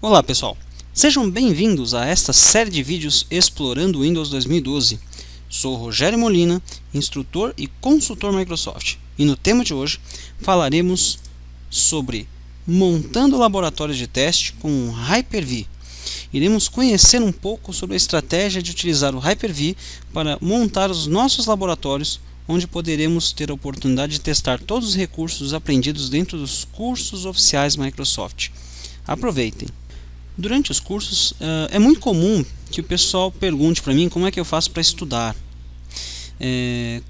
Olá pessoal, sejam bem-vindos a esta série de vídeos explorando o Windows 2012. Sou Rogério Molina, instrutor e consultor Microsoft, e no tema de hoje falaremos sobre montando laboratórios de teste com o Hyper-V. Iremos conhecer um pouco sobre a estratégia de utilizar o Hyper-V para montar os nossos laboratórios, onde poderemos ter a oportunidade de testar todos os recursos aprendidos dentro dos cursos oficiais Microsoft. Aproveitem! Durante os cursos, é muito comum que o pessoal pergunte para mim como é que eu faço para estudar,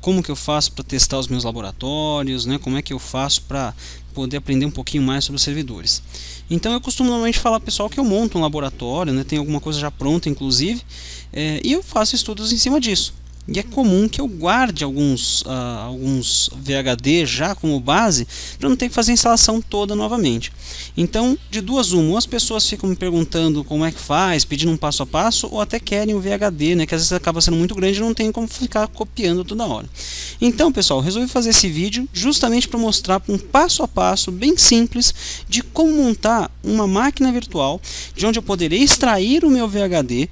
como que eu faço para testar os meus laboratórios, né? Como é que eu faço para poder aprender um pouquinho mais sobre os servidores. Então eu costumo normalmente falar para o pessoal que eu monto um laboratório, né? Tem alguma coisa já pronta inclusive, e eu faço estudos em cima disso. E é comum que eu guarde alguns VHD já como base para não ter que fazer a instalação toda novamente. Então, de duas uma, as pessoas ficam me perguntando como é que faz, pedindo um passo a passo, ou até querem o VHD, né, que às vezes acaba sendo muito grande e não tem como ficar copiando toda hora. Então, pessoal, resolvi fazer esse vídeo justamente para mostrar um passo a passo bem simples de como montar uma máquina virtual, de onde eu poderei extrair o meu VHD.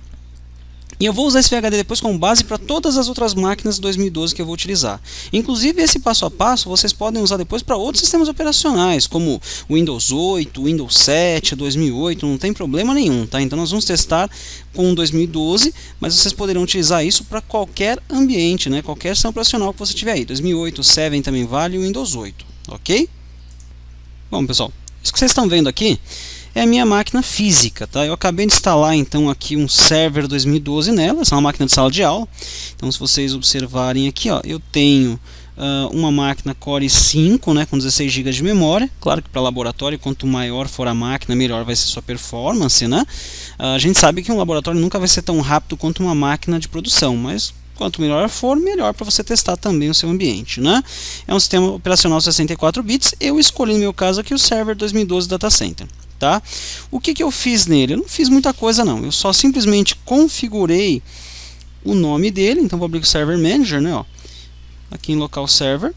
E eu vou usar esse VHD depois como base para todas as outras máquinas de 2012 que eu vou utilizar. Inclusive esse passo a passo vocês podem usar depois para outros sistemas operacionais, como Windows 8, Windows 7, 2008, não tem problema nenhum, tá? Então nós vamos testar com 2012, mas vocês poderão utilizar isso para qualquer ambiente, né? Qualquer sistema operacional que você tiver aí. 2008, 7 também vale, o Windows 8, ok? Bom pessoal, isso que vocês estão vendo aqui é a minha máquina física, tá? Eu acabei de instalar então aqui um server 2012 nela, essa é uma máquina de sala de aula. Então se vocês observarem aqui, ó, eu tenho uma máquina Core i5, né, com 16 GB de memória. Claro que para laboratório, quanto maior for a máquina, melhor vai ser sua performance, né? A gente sabe que um laboratório nunca vai ser tão rápido quanto uma máquina de produção, mas quanto melhor for, melhor para você testar também o seu ambiente, né? É um sistema operacional 64 bits. Eu escolhi no meu caso aqui o server 2012 Data Center. Tá? O que eu fiz nele? Eu não fiz muita coisa não, eu só simplesmente configurei o nome dele. Então vou abrir o Server Manager, né, ó, aqui em Local Server,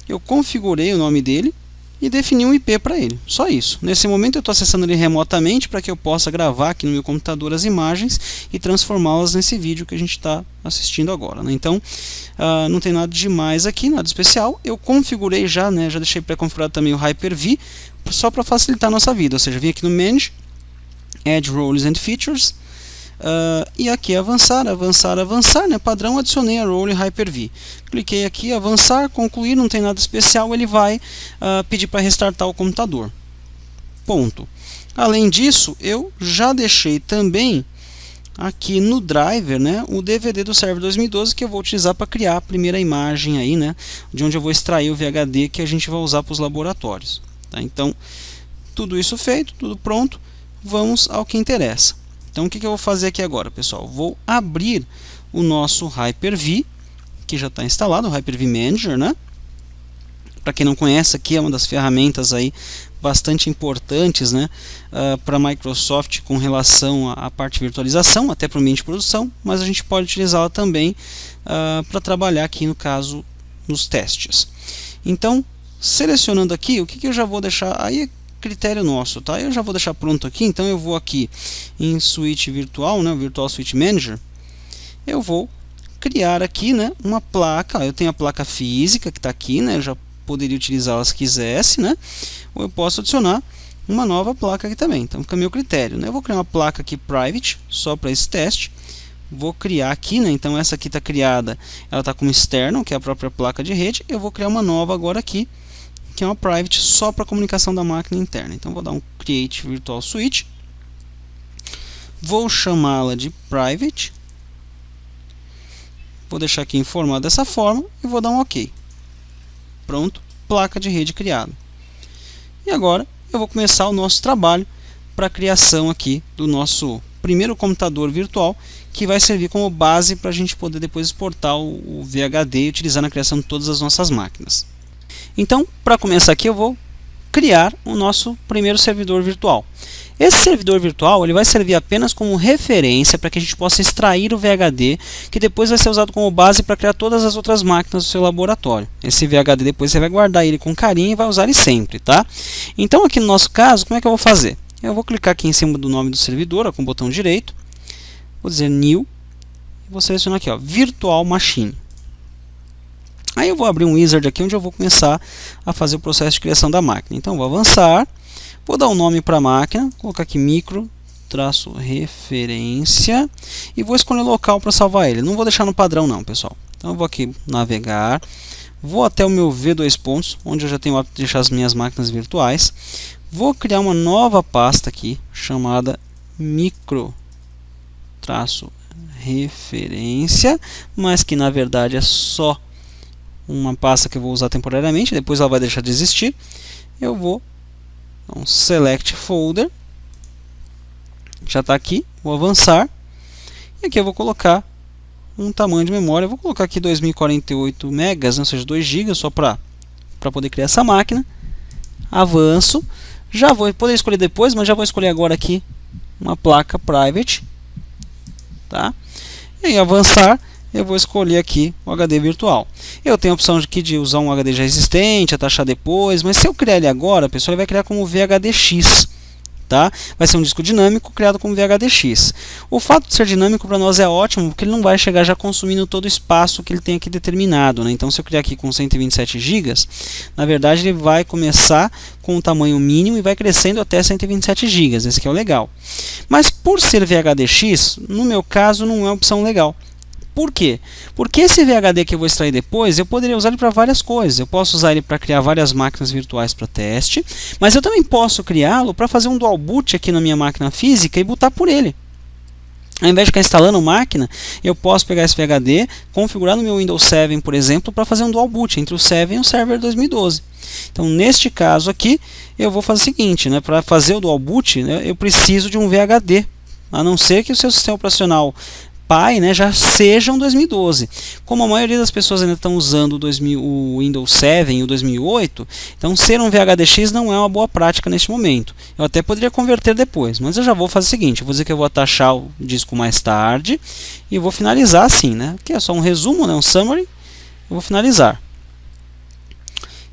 eu configurei o nome dele e defini um IP para ele, só isso. Nesse momento eu estou acessando ele remotamente para que eu possa gravar aqui no meu computador as imagens e transformá-las nesse vídeo que a gente está assistindo agora, né? Então não tem nada demais aqui, nada especial. Eu configurei já, né, já deixei pré-configurado também o Hyper-V, só para facilitar a nossa vida. Ou seja, vim aqui no Manage, Add Roles and Features, e aqui avançar, avançar, avançar, né, padrão, adicionei a role Hyper-V. Cliquei aqui, avançar, concluir, não tem nada especial, ele vai pedir para restartar o computador. Ponto. Além disso, eu já deixei também aqui no driver, né, o DVD do server 2012 que eu vou utilizar para criar a primeira imagem aí, né, de onde eu vou extrair o VHD que a gente vai usar para os laboratórios. Tá? Então, tudo isso feito, tudo pronto, vamos ao que interessa. Então, o que eu vou fazer aqui agora, pessoal? Vou abrir o nosso Hyper-V, que já está instalado, o Hyper-V Manager, né? Para quem não conhece, aqui é uma das ferramentas aí bastante importantes, né, para a Microsoft com relação à parte de virtualização, até para o ambiente de produção, mas a gente pode utilizá-la também para trabalhar aqui, no caso, nos testes. Então, selecionando aqui, o que eu já vou deixar aí é critério nosso, tá? Eu já vou deixar pronto aqui, então eu vou aqui em Switch Virtual, né, Virtual Switch Manager, eu vou criar aqui, né, uma placa. Eu tenho a placa física que está aqui, né, eu já poderia utilizá-la se quisesse, né, ou eu posso adicionar uma nova placa aqui também, então fica a meu critério, né? Eu vou criar uma placa aqui Private, só para esse teste. Vou criar aqui, né, então essa aqui está criada, ela está como externo, que é a própria placa de rede. Eu vou criar uma nova agora aqui, que é uma private só para comunicação da máquina interna. Então vou dar um Create Virtual Switch, vou chamá-la de Private, vou deixar aqui em formato dessa forma e vou dar um OK. Pronto, placa de rede criada. E agora eu vou começar o nosso trabalho para a criação aqui do nosso primeiro computador virtual, que vai servir como base para a gente poder depois exportar o VHD e utilizar na criação de todas as nossas máquinas. Então, para começar aqui, eu vou criar o nosso primeiro servidor virtual. Esse servidor virtual ele vai servir apenas como referência para que a gente possa extrair o VHD, que depois vai ser usado como base para criar todas as outras máquinas do seu laboratório. Esse VHD depois você vai guardar ele com carinho e vai usar ele sempre, tá? Então, aqui no nosso caso, como é que eu vou fazer? Eu vou clicar aqui em cima do nome do servidor, ó, com o botão direito, vou dizer New, e vou selecionar aqui, ó, Virtual Machine. Aí eu vou abrir um wizard aqui, onde eu vou começar a fazer o processo de criação da máquina. Então, vou avançar, vou dar um nome para a máquina, vou colocar aqui micro-referência, e vou escolher o local para salvar ele. Não vou deixar no padrão não, pessoal. Então, eu vou aqui navegar, vou até o meu V2 pontos, onde eu já tenho o hábito de deixar as minhas máquinas virtuais. Vou criar uma nova pasta aqui, chamada micro-referência, mas que na verdade é só uma pasta que eu vou usar temporariamente, depois ela vai deixar de existir. Eu vou select folder, já está aqui, vou avançar, e aqui eu vou colocar um tamanho de memória, eu vou colocar aqui 2048 megas, ou seja, 2 GB, só para poder criar essa máquina. Avanço, já vou poder escolher depois, mas já vou escolher agora aqui uma placa private, tá? E aí, avançar, eu vou escolher aqui o HD virtual. Eu tenho a opção aqui de usar um HD já existente, atachar depois, mas se eu criar ele agora, pessoal, ele vai criar como VHDX, tá? Vai ser um disco dinâmico criado como VHDX. O fato de ser dinâmico para nós é ótimo, porque ele não vai chegar já consumindo todo o espaço que ele tem aqui determinado, né? Então, se eu criar aqui com 127 GB, na verdade ele vai começar com um tamanho mínimo e vai crescendo até 127 GB. Esse aqui é o legal. Mas por ser VHDX, no meu caso, não é uma opção legal. Por quê? Porque esse VHD que eu vou extrair depois, eu poderia usar ele para várias coisas. Eu posso usar ele para criar várias máquinas virtuais para teste, mas eu também posso criá-lo para fazer um dual boot aqui na minha máquina física e bootar por ele. Ao invés de ficar instalando máquina, eu posso pegar esse VHD, configurar no meu Windows 7, por exemplo, para fazer um dual boot entre o 7 e o Server 2012. Então, neste caso aqui, eu vou fazer o seguinte, né? Para fazer o dual boot, né, eu preciso de um VHD, a não ser que o seu sistema operacional pai, né, já seja um 2012. Como a maioria das pessoas ainda estão usando o Windows 7 e o 2008, então ser um VHDX não é uma boa prática neste momento. Eu até poderia converter depois, mas eu já vou fazer o seguinte, eu vou dizer que eu vou atachar o disco mais tarde e vou finalizar assim, né? Aqui é só um resumo, né, um summary. Eu vou finalizar.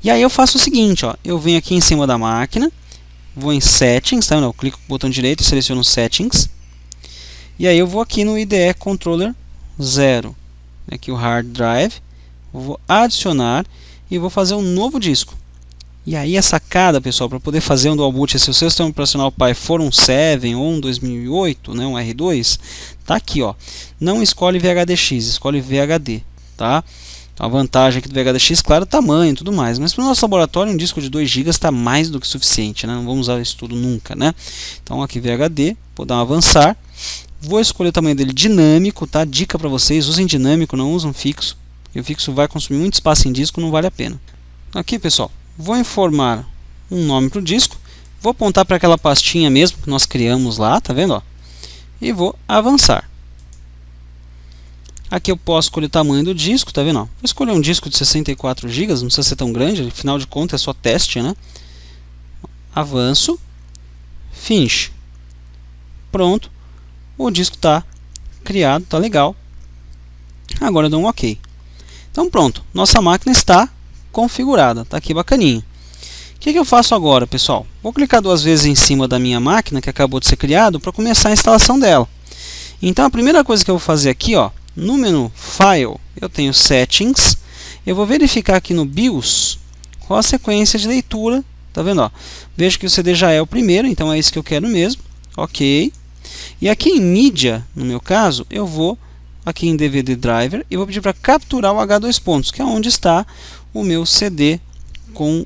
E aí eu faço o seguinte, ó, eu venho aqui em cima da máquina, vou em Settings, tá? Eu clico com o botão direito e seleciono Settings. E aí eu vou aqui no IDE Controller 0, aqui o Hard Drive, vou adicionar e vou fazer um novo disco. E aí a sacada, pessoal, para poder fazer um dual boot, se o seu sistema operacional pai for um 7 ou um 2008, né, um R2, tá aqui, ó. Não escolhe VHDX, escolhe VHD, tá? Então, a vantagem aqui do VHDX, claro, tamanho e tudo mais, mas para o nosso laboratório um disco de 2 GB está mais do que suficiente, né? Não vamos usar isso tudo nunca, né? Então aqui VHD, vou dar um avançar. Vou escolher o tamanho dele dinâmico, tá? Dica para vocês, usem dinâmico, não usem fixo. Porque o fixo vai consumir muito espaço em disco, não vale a pena. Aqui, pessoal, vou informar um nome para o disco. Vou apontar para aquela pastinha mesmo que nós criamos lá, tá vendo? Ó? E vou avançar. Aqui eu posso escolher o tamanho do disco, tá vendo? Ó? Vou escolher um disco de 64 GB, não precisa ser tão grande, afinal de contas é só teste, né? Avanço. Finish. Pronto. O disco está criado, está legal. Agora eu dou um OK. Então pronto, nossa máquina está configurada, está aqui bacaninha. O que eu faço agora, pessoal? Vou clicar 2 vezes em cima da minha máquina que acabou de ser criado para começar a instalação dela. Então a primeira coisa que eu vou fazer aqui, ó, no menu File, eu tenho Settings. Eu vou verificar aqui no BIOS qual a sequência de leitura, tá vendo? Ó? Vejo que o CD já é o primeiro, então é isso que eu quero mesmo. OK. E aqui em mídia, no meu caso, eu vou aqui em DVD Driver e vou pedir para capturar o H2 pontos, que é onde está o meu CD com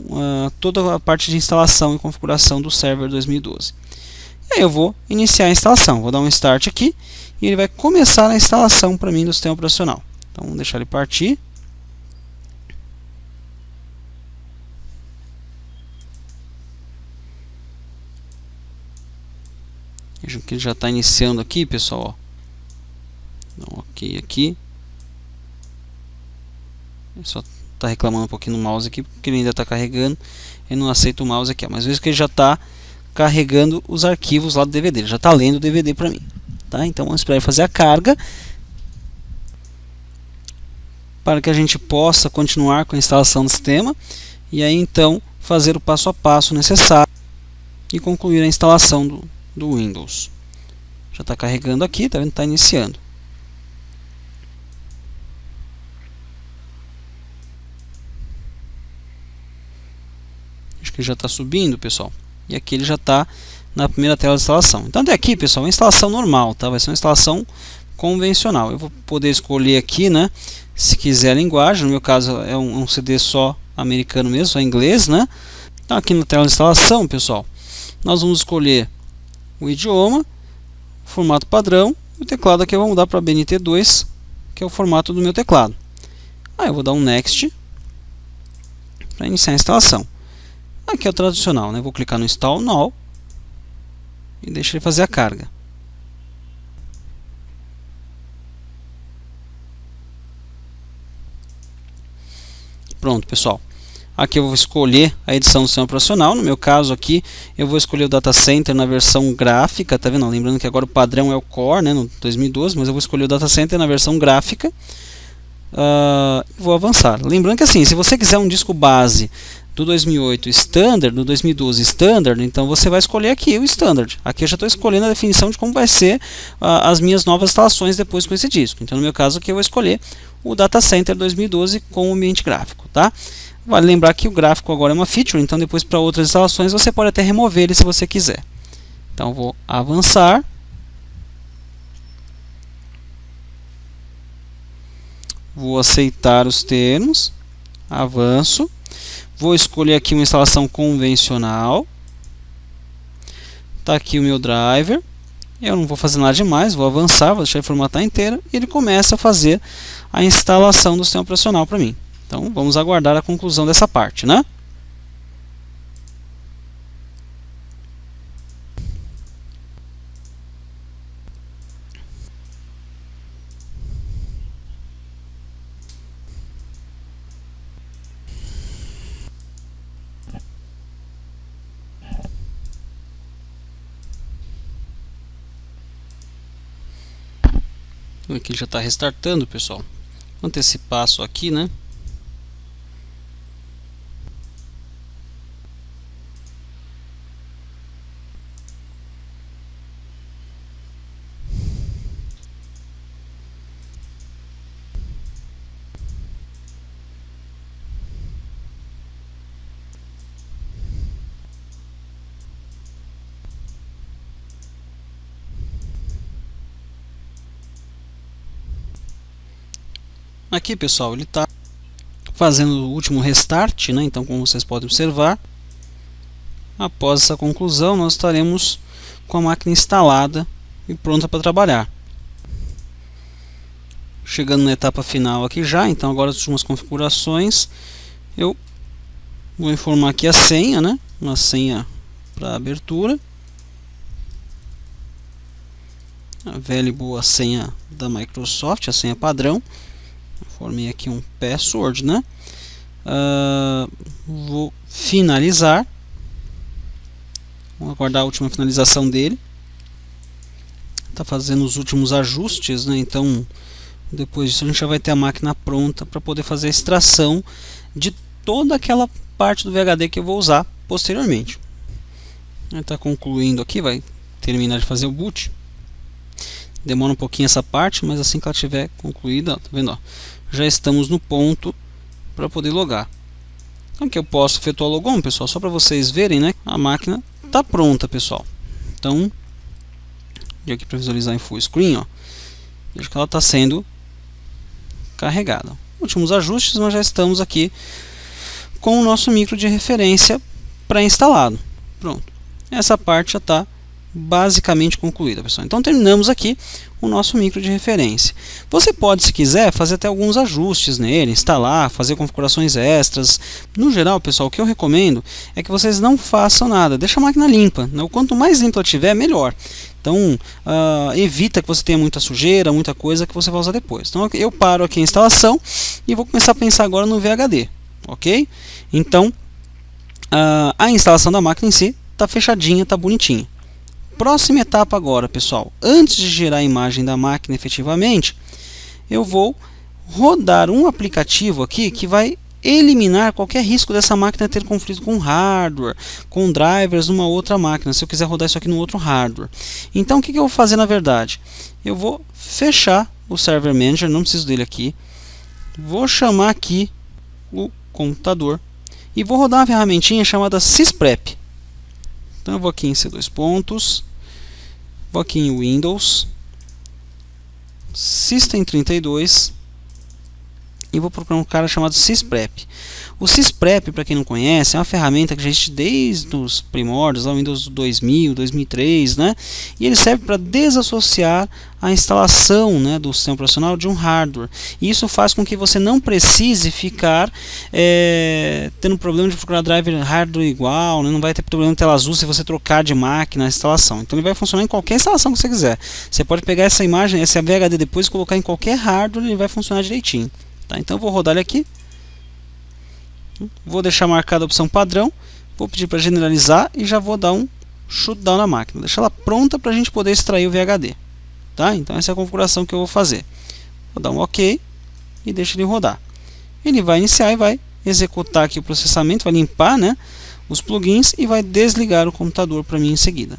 toda a parte de instalação e configuração do Server 2012. E aí eu vou iniciar a instalação, vou dar um Start aqui e ele vai começar a instalação para mim do sistema operacional. Então vamos deixar ele partir. Vejam que ele já está iniciando aqui, pessoal. Ó. Dá um OK aqui. Ele só está reclamando um pouquinho no mouse aqui, porque ele ainda está carregando. Ele não aceita o mouse aqui. Ó. Mas veja que ele já está carregando os arquivos lá do DVD. Ele já está lendo o DVD para mim. Tá? Então vamos esperar ele fazer a carga, para que a gente possa continuar com a instalação do sistema. E aí então fazer o passo a passo necessário e concluir a instalação do Windows. Já está carregando aqui, tá vendo? Está iniciando. Acho que já está subindo, pessoal. E aqui ele já está na primeira tela de instalação. Então até aqui, pessoal, é uma instalação normal, tá? Vai ser uma instalação convencional. Eu vou poder escolher aqui, né? Se quiser a linguagem, no meu caso é um CD só americano mesmo, só inglês, né? Então aqui na tela de instalação, pessoal, nós vamos escolher o idioma, o formato padrão, e o teclado aqui eu vou mudar para BNT2, que é o formato do meu teclado. Aí eu vou dar um Next para iniciar a instalação. Aqui é o tradicional, né? Vou clicar no Install Now e deixar ele fazer a carga. Pronto, pessoal. Aqui eu vou escolher a edição do sistema operacional. No meu caso aqui, eu vou escolher o Data Center na versão gráfica, tá vendo? Lembrando que agora o padrão é o Core, né, no 2012, mas eu vou escolher o Data Center na versão gráfica. Vou avançar. Lembrando que assim, se você quiser um disco base do 2008 Standard, do 2012 Standard, então você vai escolher aqui o Standard. Aqui eu já estou escolhendo a definição de como vai ser as minhas novas instalações depois com esse disco. Então no meu caso aqui eu vou escolher o Data Center 2012 com o ambiente gráfico, tá? Vale lembrar que o gráfico agora é uma feature, então depois para outras instalações você pode até remover ele se você quiser. Então vou avançar. Vou aceitar os termos. Avanço. Vou escolher aqui uma instalação convencional. Está aqui o meu driver. Eu não vou fazer nada demais, vou avançar, vou deixar ele formatar inteiro e ele começa a fazer a instalação do sistema operacional para mim. Então vamos aguardar a conclusão dessa parte, né? Aqui já está restartando, pessoal. Vou antecipar só aqui, né? Aqui, pessoal, ele está fazendo o último restart, né? Então, como vocês podem observar, após essa conclusão, nós estaremos com a máquina instalada e pronta para trabalhar. Chegando na etapa final aqui já, então agora as últimas configurações, eu vou informar aqui a senha, né? Uma senha para abertura. A velha e boa senha da Microsoft, a senha padrão. Formei aqui um password, né? Vou finalizar. Vamos aguardar a última finalização dele. Está fazendo os últimos ajustes, né? Então, depois disso a gente já vai ter a máquina pronta para poder fazer a extração de toda aquela parte do VHD que eu vou usar posteriormente. Ele está concluindo aqui, vai terminar de fazer o boot. Demora um pouquinho essa parte, mas assim que ela estiver concluída, ó, tá vendo? Ó, já estamos no ponto para poder logar. Então aqui eu posso efetuar o logon, pessoal, só para vocês verem, né? A máquina está pronta, pessoal. Então, e aqui para visualizar em full screen, ó, veja que ela está sendo carregada. Últimos ajustes, nós já estamos aqui com o nosso micro de referência pré-instalado. Pronto. Essa parte já está basicamente concluída, pessoal. Então terminamos aqui o nosso micro de referência. Você pode, se quiser, fazer até alguns ajustes nele, instalar, fazer configurações extras. No geral, pessoal, o que eu recomendo é que vocês não façam nada, deixa a máquina limpa, né? O quanto mais limpa ela tiver, melhor. Então evita que você tenha muita sujeira, muita coisa que você vai usar depois. Então eu paro aqui a instalação e vou começar a pensar agora no VHD, ok? Então a instalação da máquina em si está fechadinha, está bonitinha. Próxima etapa agora, pessoal, antes de gerar a imagem da máquina efetivamente, eu vou rodar um aplicativo aqui que vai eliminar qualquer risco dessa máquina ter conflito com hardware, com drivers numa outra máquina, se eu quiser rodar isso aqui no outro hardware. Então o que eu vou fazer na verdade? Eu vou fechar o Server Manager, não preciso dele aqui. Vou chamar aqui o computador e vou rodar uma ferramentinha chamada sysprep. Então eu vou aqui em C2 pontos, vou aqui em Windows, System32 e vou procurar um cara chamado sysprep. O sysprep, para quem não conhece, é uma ferramenta que existe desde os primórdios, lá no Windows 2000, 2003, né? E ele serve para desassociar a instalação, né, do sistema operacional de um hardware. E isso faz com que você não precise ficar tendo problema de procurar driver hardware igual, né? Não vai ter problema de tela azul se você trocar de máquina a instalação. Então ele vai funcionar em qualquer instalação que você quiser. Você pode pegar essa imagem, esse VHD depois e colocar em qualquer hardware e ele vai funcionar direitinho. Tá? Então eu vou rodar ele aqui. Vou deixar marcada a opção padrão, vou pedir para generalizar e já vou dar um shutdown na máquina, deixar ela pronta para a gente poder extrair o VHD. Tá? Então essa é a configuração que eu vou fazer. Vou dar um OK e deixo ele rodar. Ele vai iniciar e vai executar aqui o processamento, vai limpar, né, os plugins e vai desligar o computador para mim em seguida.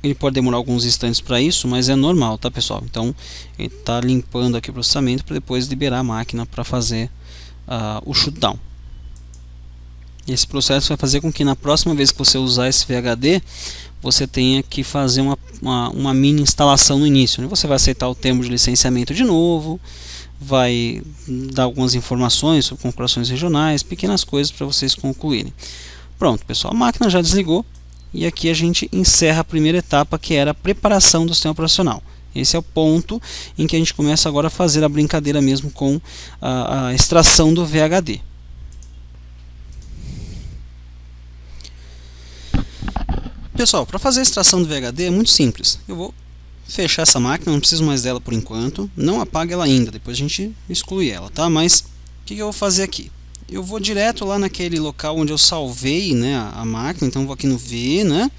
Ele pode demorar alguns instantes para isso, mas é normal, tá pessoal? Então ele está limpando aqui o processamento para depois liberar a máquina para fazer o shutdown. Esse processo vai fazer com que na próxima vez que você usar esse VHD, você tenha que fazer uma mini instalação no início, né? Você vai aceitar o termo de licenciamento de novo, vai dar algumas informações sobre configurações regionais, pequenas coisas para vocês concluírem. Pronto pessoal, a máquina já desligou. E aqui a gente encerra a primeira etapa, que era a preparação do sistema operacional. Esse é o ponto em que a gente começa agora a fazer a brincadeira mesmo com a extração do VHD. Pessoal, para fazer a extração do VHD é muito simples. Eu vou fechar essa máquina, não preciso mais dela por enquanto. Não apague ela ainda, depois a gente exclui ela, tá? Mas o que eu vou fazer aqui? Eu vou direto lá naquele local onde eu salvei, né, a máquina, então vou aqui no V, né,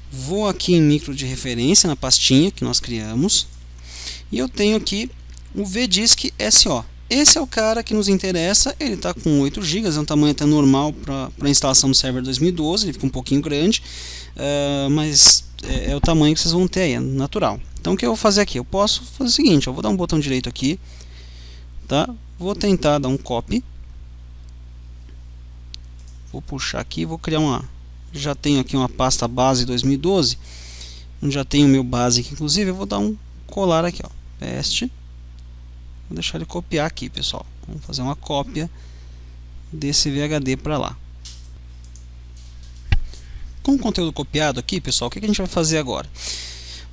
vou aqui em micro de referência, na pastinha que nós criamos, e eu tenho aqui o VDisk SO. Esse é o cara que nos interessa, ele está com 8 GB, é um tamanho até normal para a instalação do server 2012, ele fica um pouquinho grande, mas é o tamanho que vocês vão ter aí, é natural. Então o que eu vou fazer aqui? Eu posso fazer o seguinte, eu vou dar um botão direito aqui, tá? Vou tentar dar um copy. Vou puxar aqui, vou criar já tenho aqui uma pasta base 2012, onde já tenho o meu basic, inclusive eu vou dar um colar aqui, ó, paste. Vou deixar ele copiar aqui, pessoal. Vamos fazer uma cópia desse VHD para lá. Com o conteúdo copiado aqui, pessoal, o que a gente vai fazer agora?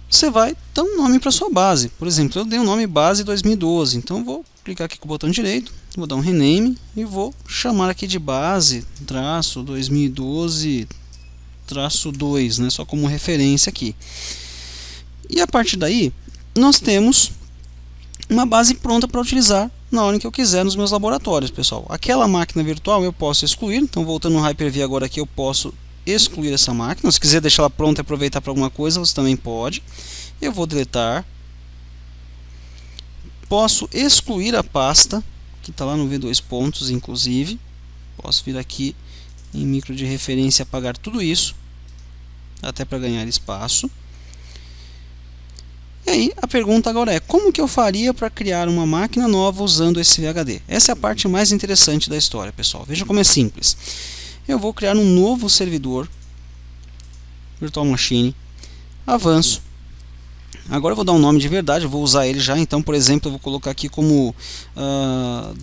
Você vai dar um nome para sua base. Por exemplo, eu dei um nome base 2012, então eu vou clicar aqui com o botão direito, vou dar um rename e vou chamar aqui de base traço 2012 traço 2, né, só como referência aqui. E a partir daí nós temos uma base pronta para utilizar na hora que eu quiser nos meus laboratórios, pessoal. Aquela máquina virtual eu posso excluir, então voltando no Hyper-V agora aqui eu posso excluir essa máquina. Se quiser deixar ela pronta e aproveitar para alguma coisa, você também pode. Eu vou deletar. Posso excluir a pasta que está lá no V2 pontos, inclusive. Posso vir aqui em micro de referência e apagar tudo isso, até para ganhar espaço. E aí a pergunta agora é: como que eu faria para criar uma máquina nova usando esse VHD? Essa é a parte mais interessante da história, pessoal. Veja como é simples. Eu vou criar um novo servidor, Virtual Machine, avanço. Agora eu vou dar um nome de verdade, eu vou usar ele já. Então, por exemplo, eu vou colocar aqui como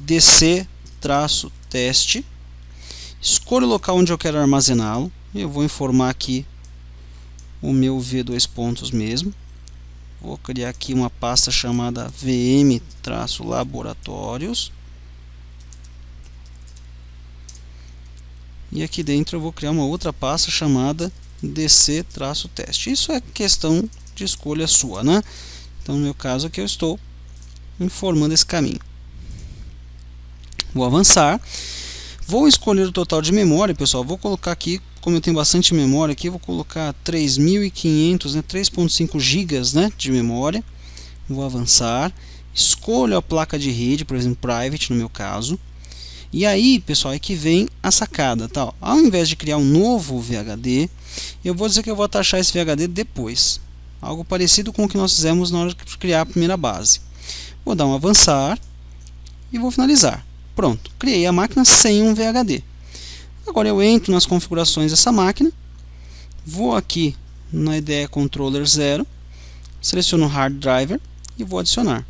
DC-teste. Escolho o local onde eu quero armazená-lo. Eu vou informar aqui o meu V2 pontos mesmo. Vou criar aqui uma pasta chamada VM-laboratórios. E aqui dentro eu vou criar uma outra pasta chamada DC-teste. Isso é questão de escolha sua, né? Então, no meu caso aqui eu estou informando esse caminho. Vou avançar. Vou escolher o total de memória, pessoal. Vou colocar aqui como eu tenho bastante memória aqui, eu vou colocar 3.500, né, 3.5 GB, né, de memória. Vou avançar, escolho a placa de rede, por exemplo, private no meu caso. E aí, pessoal, é que vem a sacada, tá? Ó, ao invés de criar um novo VHD, eu vou dizer que eu vou atachar esse VHD depois. Algo parecido com o que nós fizemos na hora de criar a primeira base. Vou dar um avançar e vou finalizar. Pronto, criei a máquina sem um VHD. Agora eu entro nas configurações dessa máquina, vou aqui na IDE Controller 0, seleciono Hard Driver e vou adicionar.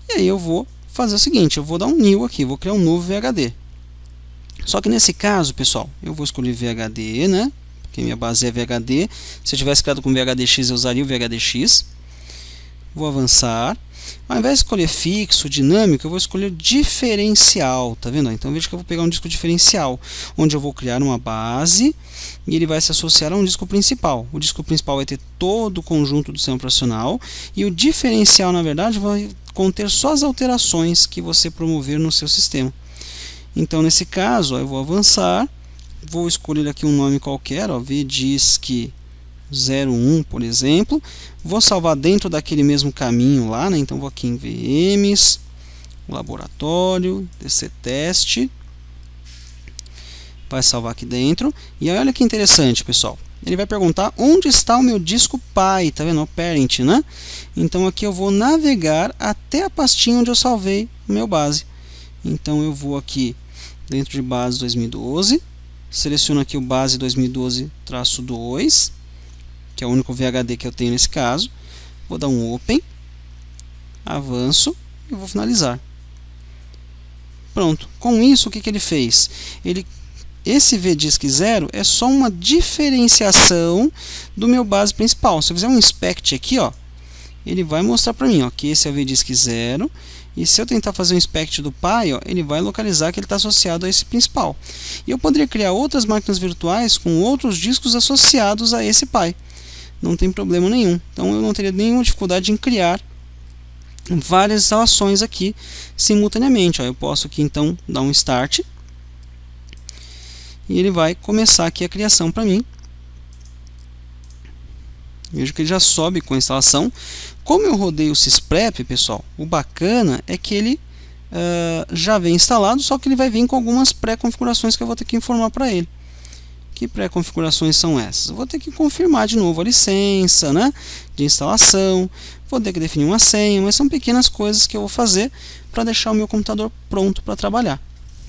E aí eu vou fazer o seguinte, eu vou dar um new aqui, vou criar um novo VHD. Só que nesse caso, pessoal, eu vou escolher VHD, né? Porque minha base é VHD. Se eu tivesse criado com VHDX, eu usaria o VHDX. Vou avançar. Ao invés de escolher fixo, dinâmico, eu vou escolher diferencial, tá vendo? Então veja que eu vou pegar um disco diferencial, onde eu vou criar uma base e ele vai se associar a um disco principal. O disco principal vai ter todo o conjunto do sistema operacional e o diferencial, na verdade, vai conter só as alterações que você promover no seu sistema. Então nesse caso, ó, eu vou avançar, vou escolher aqui um nome qualquer, ó, vdisk 01, por exemplo. Vou salvar dentro daquele mesmo caminho lá, né? Então vou aqui em VMs, laboratório, DC teste, vai salvar aqui dentro. E olha que interessante, pessoal, ele vai perguntar onde está o meu disco pai, tá vendo? O parent, né? Então aqui eu vou navegar até a pastinha onde eu salvei o meu base. Então eu vou aqui dentro de base 2012, seleciono aqui o base 2012-2, que é o único VHD que eu tenho nesse caso. Vou dar um Open, avanço e vou finalizar. Pronto. Com isso, o que ele fez? Esse VDisk 0 é só uma diferenciação do meu base principal. Se eu fizer um inspect aqui, ó, ele vai mostrar para mim, ó, que esse é o VDisk 0. E se eu tentar fazer um inspect do pai, ó, ele vai localizar que ele está associado a esse principal. E eu poderia criar outras máquinas virtuais com outros discos associados a esse pai. Não tem problema nenhum. Então eu não teria nenhuma dificuldade em criar várias instalações aqui simultaneamente. Ó, eu posso aqui então dar um Start e ele vai começar aqui a criação para mim. Vejo que ele já sobe com a instalação. Como eu rodei o sysprep, pessoal, o bacana é que ele já vem instalado, só que ele vai vir com algumas pré-configurações que eu vou ter que informar para ele. Que pré-configurações são essas? Eu vou ter que confirmar de novo a licença, né, de instalação, vou ter que definir uma senha, mas são pequenas coisas que eu vou fazer para deixar o meu computador pronto para trabalhar.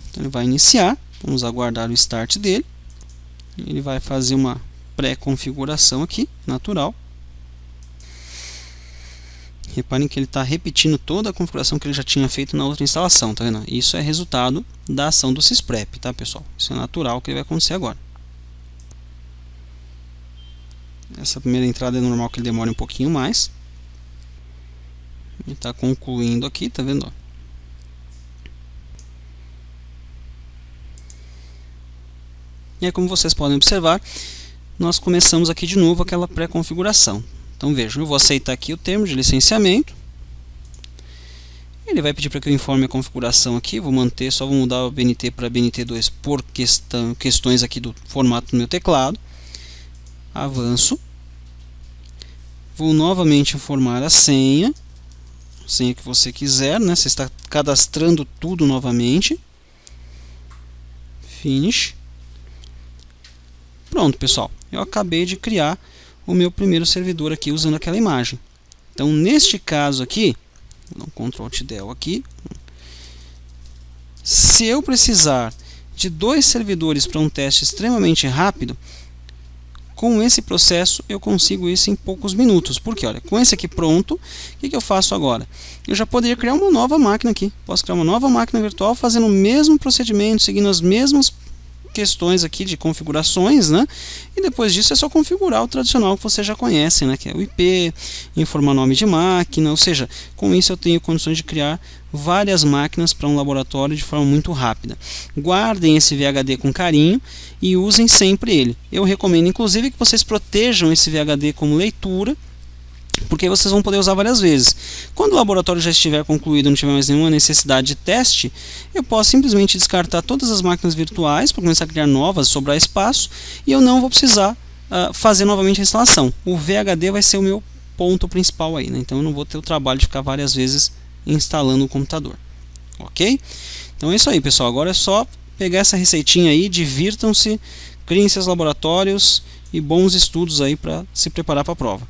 Então ele vai iniciar, vamos aguardar o start dele, ele vai fazer uma pré-configuração aqui, natural. Reparem que ele está repetindo toda a configuração que ele já tinha feito na outra instalação, tá vendo? Isso é resultado da ação do sysprep, tá, pessoal? Isso é natural que vai acontecer agora. Essa primeira entrada é normal que ele demore um pouquinho mais. Ele está concluindo aqui, tá vendo? E aí, como vocês podem observar, nós começamos aqui de novo aquela pré-configuração. Então vejam, eu vou aceitar aqui o termo de licenciamento. Ele vai pedir para que eu informe a configuração aqui. Vou manter, só vou mudar o BNT para BNT2 por questões aqui do formato do meu teclado. Avanço. Vou novamente informar a senha que você quiser, né? Você está cadastrando tudo novamente. Finish. Pronto, pessoal. Eu acabei de criar o meu primeiro servidor aqui usando aquela imagem. Então, neste caso aqui, vou dar um Ctrl Alt Del aqui. Se eu precisar de 2 servidores para um teste extremamente rápido, com esse processo eu consigo isso em poucos minutos. Porque, olha, com esse aqui pronto, o que eu faço agora? Eu já poderia criar uma nova máquina aqui. Posso criar uma nova máquina virtual fazendo o mesmo procedimento, seguindo as mesmas questões aqui de configurações, né? E depois disso é só configurar o tradicional que vocês já conhecem, né? Que é o IP, informar nome de máquina, ou seja, com isso eu tenho condições de criar várias máquinas para um laboratório de forma muito rápida. Guardem esse VHD com carinho e usem sempre ele. Eu recomendo inclusive que vocês protejam esse VHD como leitura porque vocês vão poder usar várias vezes. Quando o laboratório já estiver concluído e não tiver mais nenhuma necessidade de teste, eu posso simplesmente descartar todas as máquinas virtuais para começar a criar novas, sobrar espaço, e eu não vou precisar fazer novamente a instalação. O VHD vai ser o meu ponto principal aí, né? Então eu não vou ter o trabalho de ficar várias vezes instalando o computador. Ok? Então é isso aí, pessoal. Agora é só pegar essa receitinha aí, divirtam-se, criem seus laboratórios e bons estudos aí para se preparar para a prova.